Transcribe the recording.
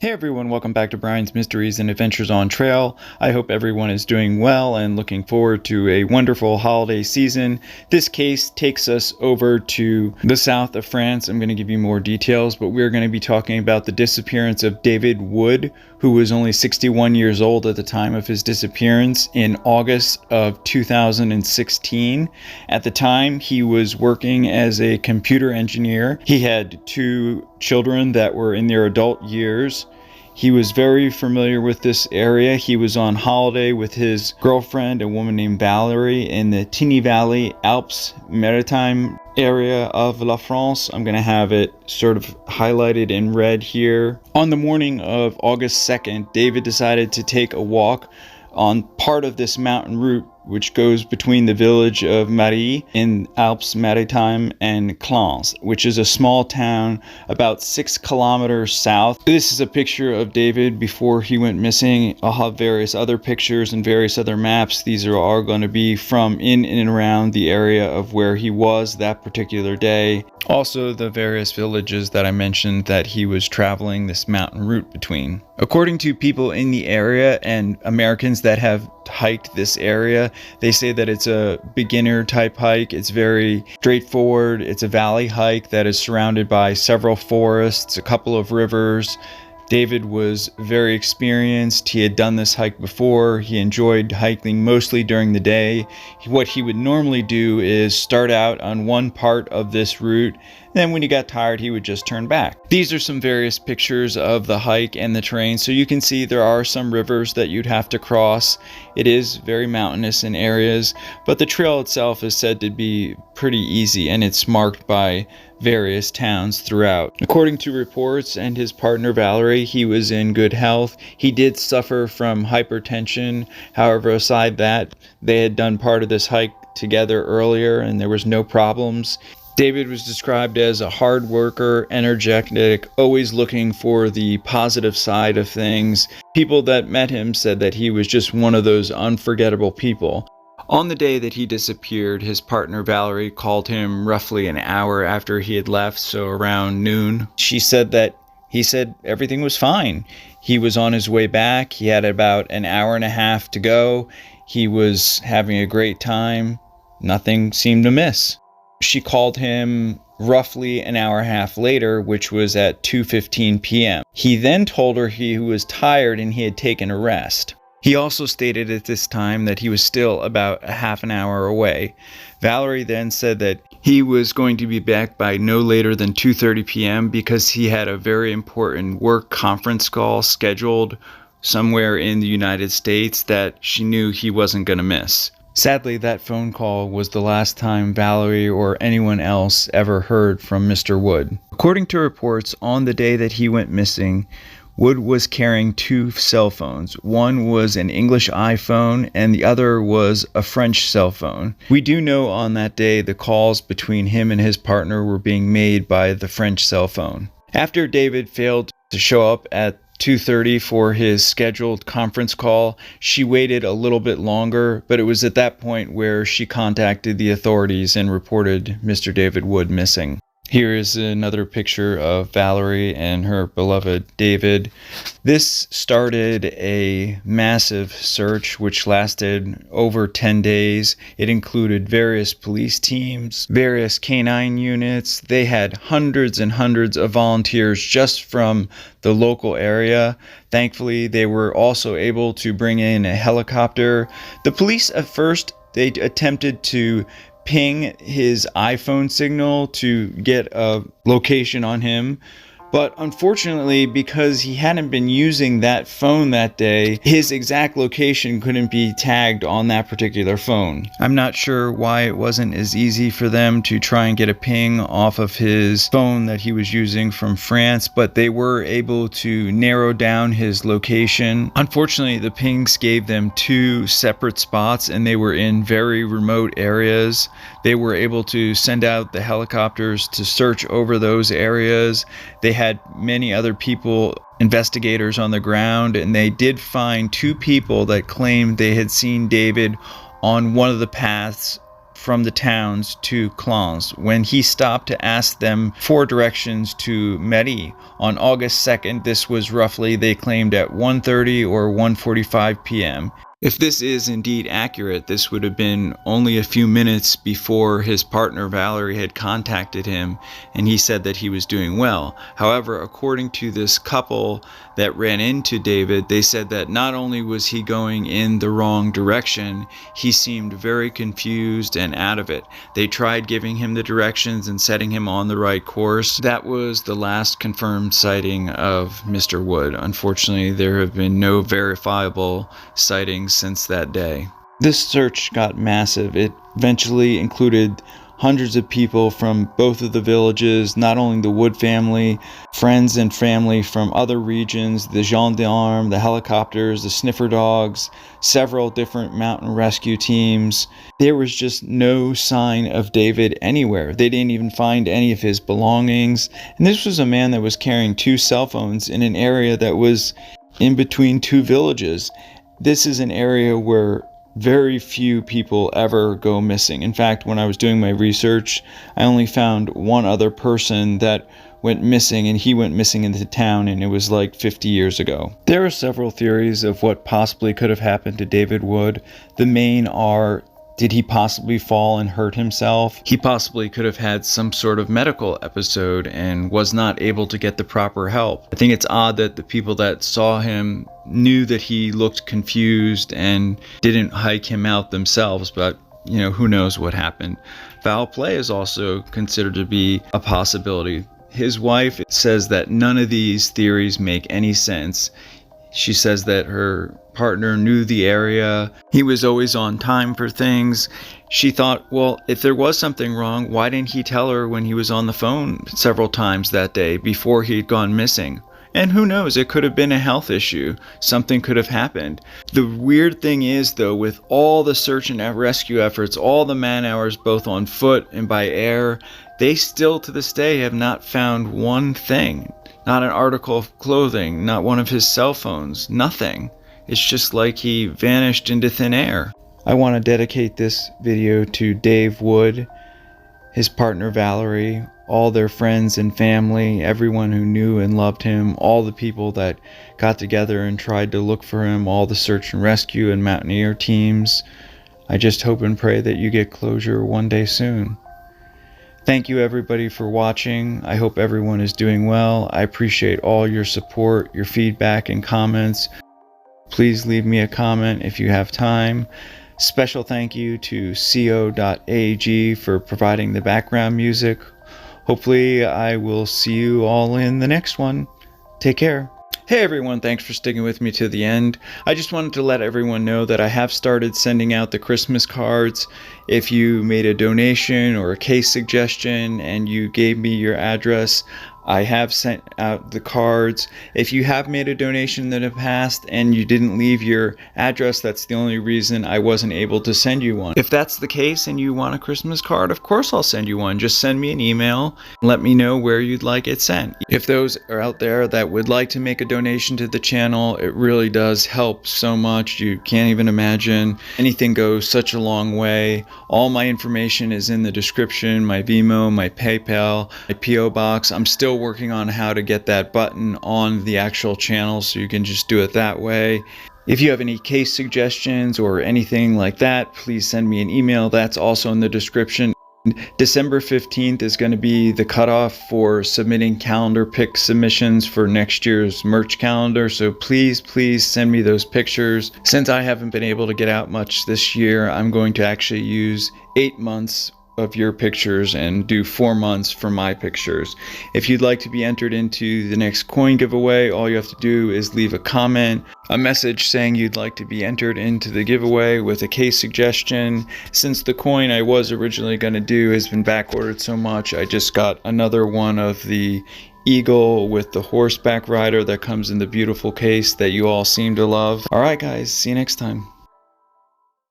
Hey everyone, welcome back to Brian's Mysteries and Adventures on Trail. I hope everyone is doing well and looking forward to a wonderful holiday season. This case takes us over to the south of France. I'm going to give you more details, but we're going to be talking about the disappearance of David Wood, who was only 61 years old at the time of his disappearance in August of 2016. At the time, he was working as a computer engineer. He had two children that were in their adult years. He was very familiar with this area. He was on holiday with his girlfriend, a woman named Valerie, in the Tiny Valley Alpes-Maritimes area of La France. I'm going to have it sort of highlighted in red here. On the morning of August 2nd, David decided to take a walk on part of this mountain route which goes between the village of Marie in Alpes-Maritimes and Clans, which is a small town about 6 kilometers south. This is a picture of David before he went missing. I'll have various other pictures and various other maps. These are all going to be from in and around the area of where he was that particular day. Also, the various villages that I mentioned that he was traveling this mountain route between. According to people in the area and Americans that have hiked this area, they say that it's a beginner type hike. It's very straightforward. It's a valley hike that is surrounded by several forests, a couple of rivers. David was very experienced. He had done this hike before. He enjoyed hiking mostly during the day. What he would normally do is start out on one part of this route, then when he got tired, he would just turn back. These are some various pictures of the hike and the terrain. So you can see there are some rivers that you'd have to cross. It is very mountainous in areas, but the trail itself is said to be pretty easy, and it's marked by various towns throughout. According to reports and his partner Valerie, he was in good health. He did suffer from hypertension. However, aside that, they had done part of this hike together earlier and there was no problems. David was described as a hard worker, energetic, always looking for the positive side of things. People that met him said that he was just one of those unforgettable people. On the day that he disappeared, his partner Valerie called him roughly an hour after he had left, so around noon. She said that he said everything was fine. He was on his way back. He had about an hour and a half to go. He was having a great time. Nothing seemed amiss. She called him roughly an hour and a half later, which was at 2:15 p.m. He then told her he was tired and he had taken a rest. He also stated at this time that he was still about a half an hour away. Valerie then said that he was going to be back by no later than 2:30 p.m. because he had a very important work conference call scheduled somewhere in the United States that she knew he wasn't going to miss. Sadly, that phone call was the last time Valerie or anyone else ever heard from Mr. Wood. According to reports, on the day that he went missing, Wood was carrying two cell phones. One was an English iPhone and the other was a French cell phone. We do know on that day the calls between him and his partner were being made by the French cell phone. After David failed to show up at 2:30 for his scheduled conference call, she waited a little bit longer, but it was at that point where she contacted the authorities and reported Mr. David Wood missing. Here is another picture of Valerie and her beloved David. This started a massive search which lasted over 10 days. It included various police teams, various canine units. They had hundreds and hundreds of volunteers just from the local area. Thankfully, they were also able to bring in a helicopter. The police at first, they attempted to ping his iPhone signal to get a location on him. But unfortunately, because he hadn't been using that phone that day, his exact location couldn't be tagged on that particular phone. I'm not sure why it wasn't as easy for them to try and get a ping off of his phone that he was using from France, but they were able to narrow down his location. Unfortunately, the pings gave them two separate spots and they were in very remote areas. They were able to send out the helicopters to search over those areas. They had many other people, investigators on the ground, and they did find two people that claimed they had seen David on one of the paths from the towns to Clans when he stopped to ask them for directions to Meri. On August 2nd, this was roughly, they claimed, at 1:30 or 1:45 p.m. If this is indeed accurate, this would have been only a few minutes before his partner Valerie had contacted him, and he said that he was doing well. However, according to this couple that ran into David, they said that not only was he going in the wrong direction, he seemed very confused and out of it. They tried giving him the directions and setting him on the right course. That was the last confirmed sighting of Mr. Wood. Unfortunately, there have been no verifiable sightings since that day. This search got massive. It eventually included hundreds of people from both of the villages, not only the Wood family, friends and family from other regions, the gendarmes, the helicopters, the sniffer dogs, several different mountain rescue teams. There was just no sign of David anywhere. They didn't even find any of his belongings. And this was a man that was carrying 2 cell phones in an area that was in between 2 villages. This is an area where very few people ever go missing. In fact, when I was doing my research, I only found one other person that went missing, and he went missing in the town, and it was like 50 years ago. There are several theories of what possibly could have happened to David Wood. The main are, did he possibly fall and hurt himself? He possibly could have had some sort of medical episode and was not able to get the proper help. I think it's odd that the people that saw him knew that he looked confused and didn't hike him out themselves, but who knows what happened. Foul play is also considered to be a possibility. His wife says that none of these theories make any sense. She says that her partner knew the area. He was always on time for things. She thought, well, if there was something wrong, why didn't he tell her when he was on the phone several times that day before he had gone missing? And who knows, it could have been a health issue. Something could have happened. The weird thing is, though, with all the search and rescue efforts, all the man hours both on foot and by air, they still to this day have not found one thing. Not an article of clothing, not one of his cell phones, nothing. It's just like he vanished into thin air. I want to dedicate this video to Dave Wood, his partner Valerie, all their friends and family, everyone who knew and loved him, all the people that got together and tried to look for him, all the search and rescue and mountaineer teams. I just hope and pray that you get closure one day soon. Thank you everybody for watching. I hope everyone is doing well. I appreciate all your support, your feedback and comments. Please leave me a comment if you have time. Special thank you to co.ag for providing the background music. Hopefully I will see you all in the next one. Take care. Hey everyone, thanks for sticking with me to the end. I just wanted to let everyone know that I have started sending out the Christmas cards. If you made a donation or a case suggestion and you gave me your address, I have sent out the cards. If you have made a donation in the past and you didn't leave your address, that's the only reason I wasn't able to send you one. If that's the case and you want a Christmas card, of course I'll send you one. Just send me an email and let me know where you'd like it sent. If those are out there that would like to make a donation to the channel, it really does help so much. You can't even imagine. Anything goes such a long way. All my information is in the description, my Venmo, my PayPal, my P.O. Box. I'm still working on how to get that button on the actual channel so you can just do it that way. If you have any case suggestions or anything like that, please send me an email. That's also in the description. December 15th is going to be the cutoff for submitting calendar pick submissions for next year's merch calendar. So please send me those pictures. Since I haven't been able to get out much this year, I'm going to actually use 8 months of your pictures and do 4 months for my pictures. If you'd like to be entered into the next coin giveaway, all you have to do is leave a comment, a message saying you'd like to be entered into the giveaway with a case suggestion. Since the coin I was originally going to do has been back ordered so much, I just got another one of the eagle with the horseback rider that comes in the beautiful case that you all seem to love. Alright guys, see you next time.